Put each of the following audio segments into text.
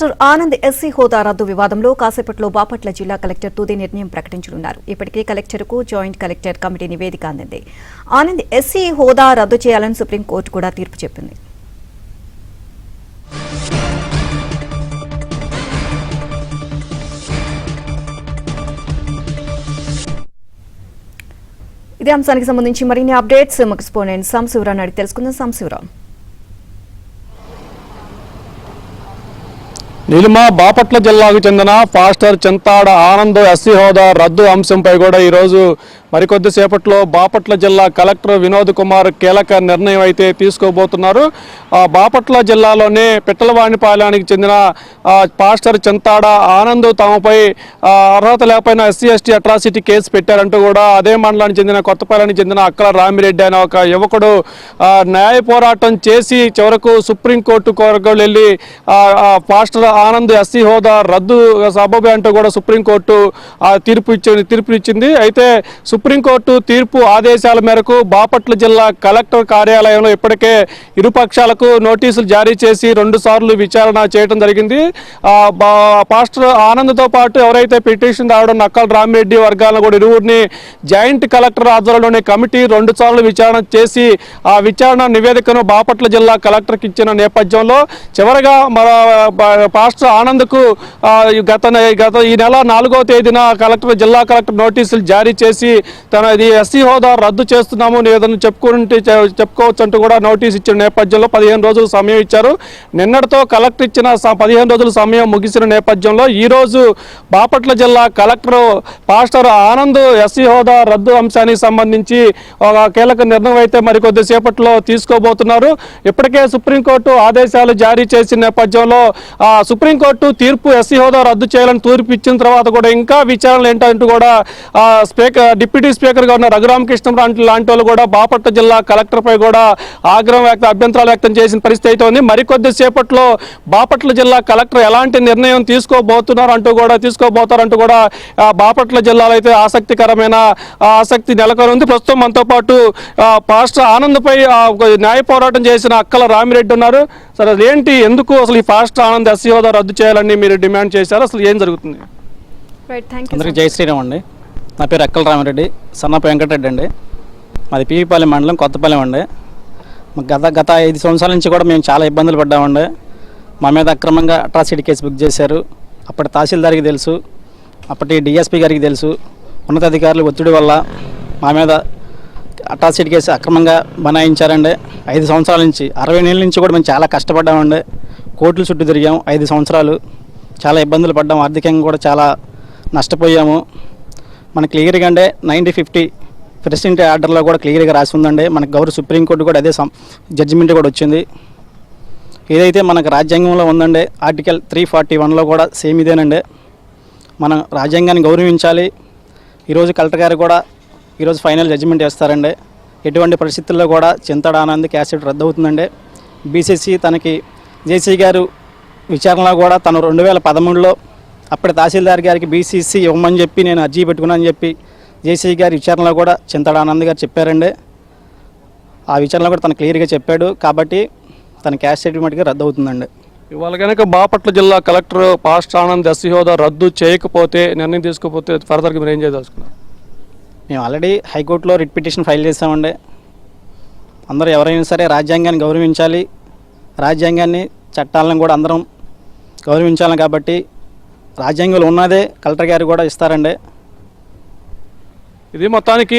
Anand SC హోదా రద్దు వివాదంలో కాసేపట్లో బాపట్ల జిల్లా కలెక్టర్ తుది నిర్ణయం ప్రకటించనున్నారు. ఇప్పటికే కలెక్టర్కు జాయింట్ కలెక్టర్ కమిటీ నివేదిక అందింది. ఆనంద్ ఎస్సీ హోదా రద్దు చేయాలని సుప్రీంకోర్టు కూడా తీర్పు చెప్పింది. ఇదే అంశానికి సంబంధించి మరిన్ని అప్డేట్స్ మాకు స్పోనెంట్ సంశివరావు అడిగి తెలుసుకుందాం. సంశివరావు, నీలిమ, బాపట్ల జిల్లాకు చెందిన పాస్టర్ చింతాడ ఆనంద్ ఎస్సీ హోదా రద్దు అంశంపై కూడా ఈరోజు మరికొద్దిసేపట్లో బాపట్ల జిల్లా కలెక్టర్ వినోద్ కుమార్ కీలక నిర్ణయం అయితే తీసుకోబోతున్నారు. బాపట్ల జిల్లాలోనే పిట్టలవాణిపాలెనికి చెందిన పాస్టర్ చింతాడ ఆనంద్ తమపై అర్హత లేకపోయినా ఎస్సీ ఎస్టీ అట్రాసిటీ కేసు పెట్టారంటూ కూడా అదే మండలానికి చెందిన కొత్తపాలెనికి చెందిన అక్కల రామిరెడ్డి అనే ఒక యువకుడు న్యాయ పోరాటం చేసి చివరకు సుప్రీంకోర్టు కొరకు వెళ్ళి పాస్టర్ ఆనంద్ ఎస్సీ హోదా రద్దు సబబే అంటూ కూడా సుప్రీంకోర్టు తీర్పు ఇచ్చింది. అయితే సుప్రీంకోర్టు తీర్పు ఆదేశాల మేరకు బాపట్ల జిల్లా కలెక్టర్ కార్యాలయంలో ఇప్పటికే ఇరుపక్షాలకు నోటీసులు జారీ చేసి 2 సార్లు విచారణ చేయడం జరిగింది. పాస్టర్ ఆనంద్తో పాటు ఎవరైతే పిటిషన్ రావడం నక్కల రామిరెడ్డి వర్గాలను కూడా ఇరువురిని జాయింట్ కలెక్టర్ ఆధ్వర్యంలోని కమిటీ 2 సార్లు విచారణ చేసి ఆ విచారణ నివేదికను బాపట్ల జిల్లా కలెక్టర్కి ఇచ్చిన నేపథ్యంలో చివరగా పాస్టర్ ఆనంద్కు ఈ నెల 4వ తేదీన జిల్లా కలెక్టర్ నోటీసులు జారీ చేసి తనది ఎస్సీ హోదా రద్దు చేస్తున్నాము ఏదైనా చెప్పుకోవచ్చు అంటూ కూడా నోటీస్ ఇచ్చిన నేపథ్యంలో 15 రోజులు సమయం ఇచ్చారు. నిన్నటితో కలెక్టర్ ఇచ్చిన 15 రోజుల సమయం ముగిసిన నేపథ్యంలో ఈరోజు బాపట్ల జిల్లా కలెక్టర్ పాస్టర్ ఆనంద్ ఎస్సీ హోదా రద్దు అంశానికి సంబంధించి ఒక కీలక నిర్ణయం అయితే మరికొద్ది సేపట్లో తీసుకోబోతున్నారు. ఇప్పటికే సుప్రీంకోర్టు ఆదేశాలు జారీ చేసిన నేపథ్యంలో సుప్రీంకోర్టు తీర్పు ఎస్సీ హోదా రద్దు చేయాలని తీర్పు ఇచ్చిన తర్వాత కూడా ఇంకా విచారణలు ఏంటంటూ కూడా డిప్యూటీ స్పీకర్గా ఉన్న రఘురామకృష్ణరావు లాంటి వాళ్ళు కూడా బాపట్ల జిల్లా కలెక్టర్పై కూడా అభ్యంతరాలు వ్యక్తం చేసిన పరిస్థితి అయితే ఉంది. మరికొద్ది సేపట్లో బాపట్ల జిల్లా కలెక్టర్ ఎలాంటి నిర్ణయం తీసుకోబోతారంటూ కూడా బాపట్ల జిల్లాలో అయితే ఆసక్తి నెలకొని ఉంది. ప్రస్తుతం మనతో పాటు పాస్టర్ ఆనంద్పై న్యాయ పోరాటం చేసిన అక్కల రామిరెడ్డి ఉన్నారు. సరే, అదేంటి, ఎందుకు అసలు ఈ పాస్టర్ ఆనంద్ ఎస్సీ హోదా రద్దు చేయాలని మీరు డిమాండ్ చేశారు? అసలు ఏం జరుగుతుంది? అందరికీ జై శ్రీరామ్ అండి. నా పేరు అక్కల రామిరెడ్డి, సన్నప వెంకటరెడ్డి అండి. మాది పీవీపాలెం మండలం, కొత్తపాలెం అండి. గత 5 సంవత్సరాల నుంచి కూడా మేము చాలా ఇబ్బందులు పడ్డామండి. మా మీద అక్రమంగా అట్రాసిటీ కేసు బుక్ చేశారు. అప్పటి తహసీల్దార్కి తెలుసు, అప్పటి డిఎస్పీ గారికి తెలుసు. ఉన్నతాధికారులు ఒత్తిడి వల్ల మా మీద అట్రాసిటీ కేసు అక్రమంగా బనాయించారండి. 5 సంవత్సరాల నుంచి 60 నెలల నుంచి కూడా మేము చాలా కష్టపడ్డామండి. కోర్టుల చుట్టూ తిరిగాం 5 సంవత్సరాలు. చాలా ఇబ్బందులు పడ్డాం, ఆర్థికంగా కూడా చాలా నష్టపోయాము. మనకు క్లియర్గా అంటే 90/50 ప్రెసిడెంట్ ఆర్డర్లో కూడా క్లియర్గా రాసి ఉందండి. మనకు గౌరవ సుప్రీంకోర్టు కూడా అదే జడ్జిమెంట్ కూడా వచ్చింది. ఏదైతే మనకు రాజ్యాంగంలో ఉందండి, ఆర్టికల్ 341లో కూడా సేమ్ ఇదేనండి. మనం రాజ్యాంగాన్ని గౌరవించాలి. ఈరోజు కలెక్టర్ గారు కూడా ఈరోజు ఫైనల్ జడ్జిమెంట్ వేస్తారండి. ఎటువంటి పరిస్థితుల్లో కూడా చింతాడ ఆనంద్ క్యాసెట్ రద్దు అవుతుందండి. బీసీసీ తనకి జేసీ గారు విచారణలో కూడా తను 2013లో అప్పటి తహసీల్దార్ గారికి బీసీసీ ఇవ్వమని చెప్పి నేను అర్జీ పెట్టుకున్నానని చెప్పి జేసీ గారి విచారణలో కూడా చింతాడ ఆనంద్ గారు చెప్పారండి. ఆ విచారణలో కూడా తను క్లియర్గా చెప్పాడు. కాబట్టి తన క్యాస్ట్ సర్టిఫికేట్గా రద్దు అవుతుందండి. ఇవాళ కనుక బాపట్ల జిల్లా కలెక్టర్ పాస్టర్ ఆనంద్ ఎస్సీ హోదా రద్దు చేయకపోతే, నిర్ణయం తీసుకోకపోతే ఫర్దర్గా మీరు ఏం చేయదలుచుకున్నారు? మేము ఆల్రెడీ హైకోర్టులో రిట్ పిటిషన్ ఫైల్ చేసామండి. అందరూ ఎవరైనా సరే రాజ్యాంగాన్ని గౌరవించాలి, రాజ్యాంగాన్ని చట్టాలను కూడా అందరం గౌరవించాలి. కాబట్టి రాజ్యాంగంలో ఉన్నదే కలెక్టర్ గారు కూడా ఇస్తారండి. ఇది మొత్తానికి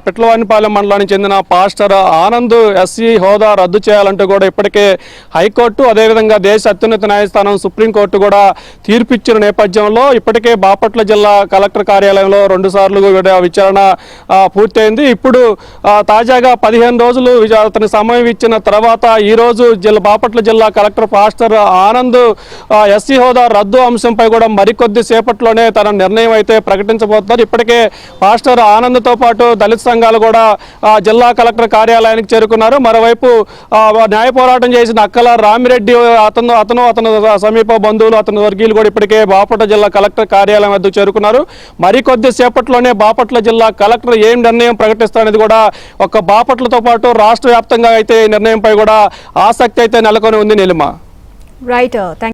పిట్లవానిపాలెం మండలానికి చెందిన పాస్టర్ ఆనంద్ ఎస్సీ హోదా రద్దు చేయాలంటూ కూడా ఇప్పటికే హైకోర్టు, అదేవిధంగా దేశ అత్యున్నత న్యాయస్థానం సుప్రీంకోర్టు కూడా తీర్పు ఇచ్చిన నేపథ్యంలో ఇప్పటికే బాపట్ల జిల్లా కలెక్టర్ కార్యాలయంలో 2 సార్లు విచారణ పూర్తయింది. ఇప్పుడు తాజాగా 15 రోజులు అతని సమయం ఇచ్చిన తర్వాత ఈరోజు బాపట్ల జిల్లా కలెక్టర్ పాస్టర్ ఆనంద్ ఎస్సీ హోదా రద్దు అంశంపై కూడా మరికొద్ది సేపట్లోనే తన నిర్ణయం అయితే ప్రకటించబోతున్నారు. ఇప్పటికే పాస్టర్ ఆనంద్తో పాటు దళిత సంఘాలు కూడా జిల్లా కలెక్టర్ కార్యాలయానికి చేరుకున్నారు. మరోవైపు న్యాయ పోరాటం చేసిన అక్కల రామిరెడ్డి అతను సమీప బంధువులు, అతని వర్గీయులు కూడా ఇప్పటికే బాపట్ల జిల్లా కలెక్టర్ కార్యాలయం వద్దకు చేరుకున్నారు. మరికొద్ది సేపట్లోనే బాపట్ల జిల్లా కలెక్టర్ ఏం నిర్ణయం ప్రకటిస్తారనేది కూడా ఒక బాపట్లతో పాటు రాష్ట్ర వ్యాప్తంగా అయితే నిర్ణయంపై కూడా ఆసక్తి అయితే నెలకొని ఉంది. నీలిమ. రైట్.